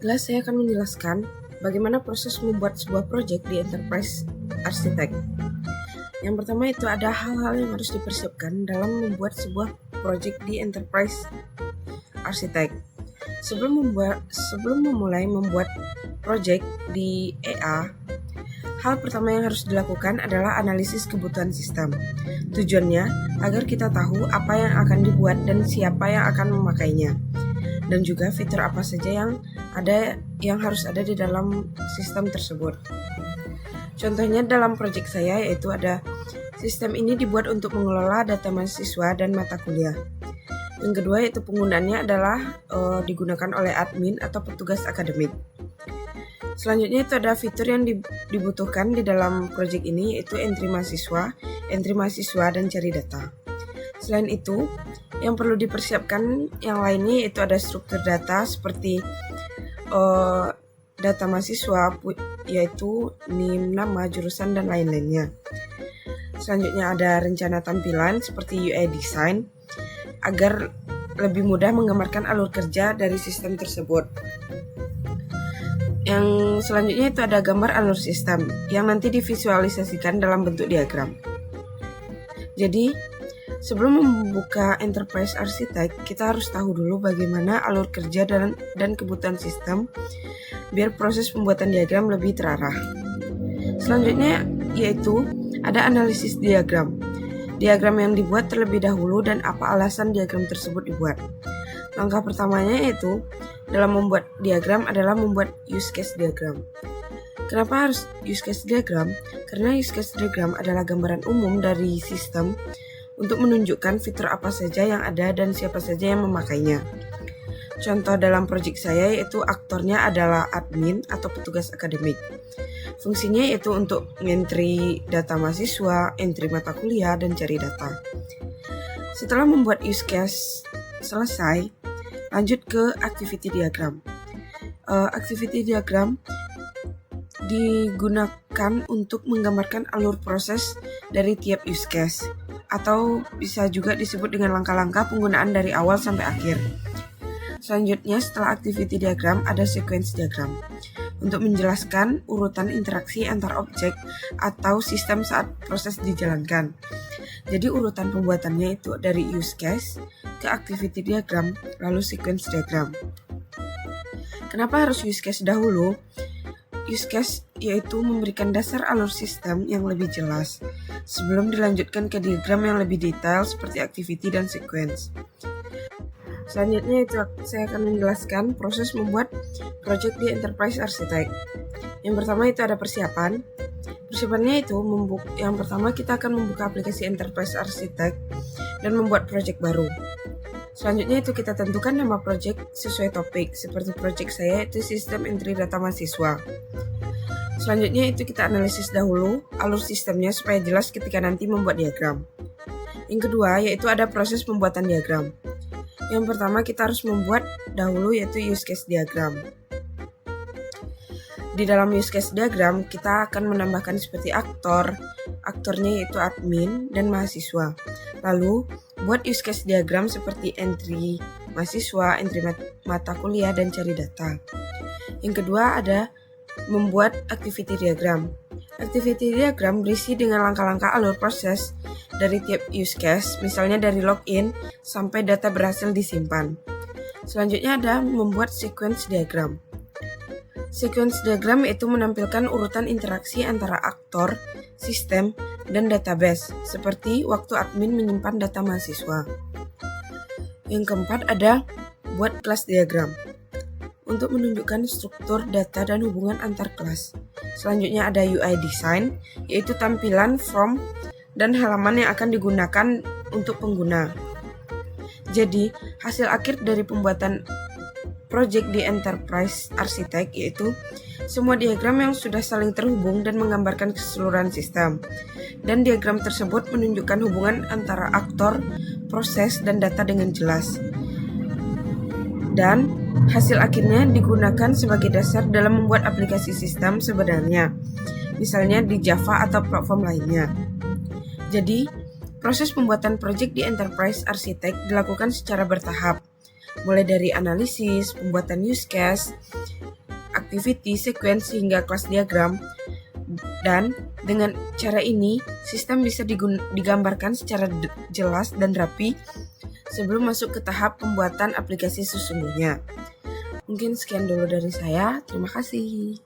Baiklah, saya akan menjelaskan bagaimana proses membuat sebuah proyek di Enterprise Architect. Yang pertama itu ada hal-hal yang harus dipersiapkan dalam membuat sebuah proyek di Enterprise Architect. Sebelum memulai membuat proyek di EA, hal pertama yang harus dilakukan adalah analisis kebutuhan sistem. Tujuannya agar kita tahu apa yang akan dibuat dan siapa yang akan memakainya, dan juga fitur apa saja yang harus ada di dalam sistem tersebut. Contohnya dalam proyek saya yaitu ada sistem ini dibuat untuk mengelola data mahasiswa dan mata kuliah. Yang kedua yaitu penggunaannya adalah digunakan oleh admin atau petugas akademik. Selanjutnya itu ada fitur yang dibutuhkan di dalam proyek ini yaitu entry mahasiswa dan cari data. Selain itu, yang perlu dipersiapkan yang lainnya yaitu ada struktur data seperti data mahasiswa yaitu NIM, nama, jurusan, dan lain-lainnya. Selanjutnya ada rencana tampilan seperti UI design agar lebih mudah menggambarkan alur kerja dari sistem tersebut. Yang selanjutnya itu ada gambar alur sistem yang nanti divisualisasikan dalam bentuk diagram. Jadi, sebelum membuka Enterprise Architect, kita harus tahu dulu bagaimana alur kerja dan kebutuhan sistem biar proses pembuatan diagram lebih terarah. Selanjutnya yaitu ada analisis diagram. Diagram yang dibuat terlebih dahulu dan apa alasan diagram tersebut dibuat. Langkah pertamanya yaitu dalam membuat diagram adalah membuat use case diagram. Kenapa harus use case diagram? Karena use case diagram adalah gambaran umum dari sistem untuk menunjukkan fitur apa saja yang ada dan siapa saja yang memakainya. Contoh dalam proyek saya yaitu aktornya adalah admin atau petugas akademik. Fungsinya yaitu untuk entry data mahasiswa, entry mata kuliah, dan cari data. Setelah membuat use case selesai, lanjut ke activity diagram. Activity diagram digunakan untuk menggambarkan alur proses dari tiap use case, atau bisa juga disebut dengan langkah-langkah penggunaan dari awal sampai akhir. Selanjutnya setelah activity diagram ada sequence diagram untuk menjelaskan urutan interaksi antar objek atau sistem saat proses dijalankan. Jadi urutan pembuatannya itu dari use case ke activity diagram lalu sequence diagram. Kenapa harus use case dahulu? Use case yaitu memberikan dasar alur sistem yang lebih jelas sebelum dilanjutkan ke diagram yang lebih detail seperti activity dan sequence. Selanjutnya itu saya akan menjelaskan proses membuat project di Enterprise Architect. Yang pertama itu ada persiapan. Persiapannya itu yang pertama kita akan membuka aplikasi Enterprise Architect dan membuat project baru. Selanjutnya itu kita tentukan nama project sesuai topik. Seperti project saya itu sistem entry data mahasiswa. Selanjutnya itu kita analisis dahulu alur sistemnya supaya jelas ketika nanti membuat diagram. Yang kedua yaitu ada proses pembuatan diagram. Yang pertama kita harus membuat dahulu yaitu use case diagram. Di dalam use case diagram kita akan menambahkan seperti aktornya yaitu admin dan mahasiswa. Lalu buat use case diagram seperti entry mahasiswa, entry mata kuliah, dan cari data. Yang kedua ada membuat activity diagram. Activity diagram berisi dengan langkah-langkah alur proses dari tiap use case, misalnya dari login sampai data berhasil disimpan. Selanjutnya ada membuat sequence diagram. Sequence diagram itu menampilkan urutan interaksi antara aktor, sistem, dan database, seperti waktu admin menyimpan data mahasiswa. Yang keempat ada buat kelas diagram untuk menunjukkan struktur data dan hubungan antar kelas. Selanjutnya ada UI design, yaitu tampilan form dan halaman yang akan digunakan untuk pengguna. Jadi, hasil akhir dari pembuatan project di Enterprise Architect yaitu semua diagram yang sudah saling terhubung dan menggambarkan keseluruhan sistem. Dan diagram tersebut menunjukkan hubungan antara aktor, proses, dan data dengan jelas. Dan hasil akhirnya digunakan sebagai dasar dalam membuat aplikasi sistem sebenarnya, misalnya di Java atau platform lainnya. Jadi, proses pembuatan proyek di Enterprise Architect dilakukan secara bertahap. mulai dari analisis, pembuatan use case, activity, sequence, hingga kelas diagram. Dan dengan cara ini, sistem bisa digambarkan secara jelas dan rapi sebelum masuk ke tahap pembuatan aplikasi sesungguhnya. Mungkin sekian dulu dari saya. Terima kasih.